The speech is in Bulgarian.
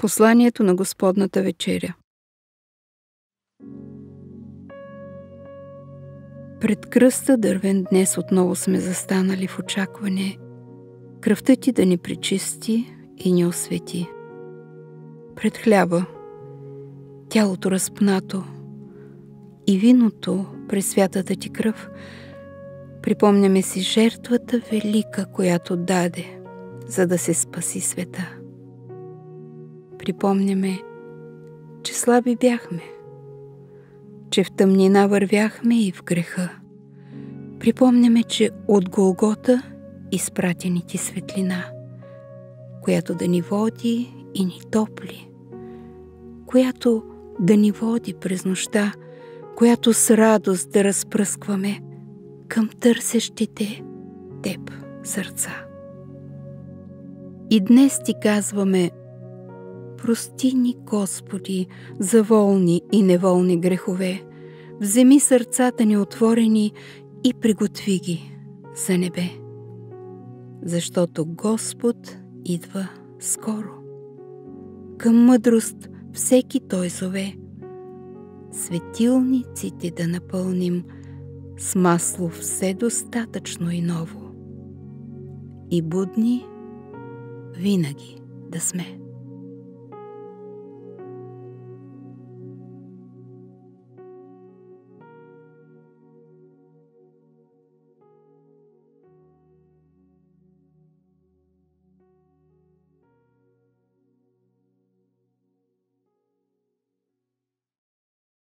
Посланието на Господната вечеря. Пред кръста дървен днес отново сме застанали в очакване кръвта ти да ни пречисти и ни освети. Пред хляба, тялото разпнато и виното през святата ти кръв, припомняме си жертвата велика, която даде, за да се спаси света. Припомняме, че слаби бяхме, че в тъмнина вървяхме и в греха. Припомняме, че от Голгота изпрати ни ти светлина, която да ни води и ни топли, която да ни води през нощта, която с радост да разпръскваме към търсещите Теб сърца. И днес ти казваме: прости ни, Господи, за волни и неволни грехове, вземи сърцата ни отворени и приготви ги за небе. Защото Господ идва скоро. Към мъдрост всеки Той зове, светилниците да напълним с масло все достатъчно и ново, и будни винаги да сме.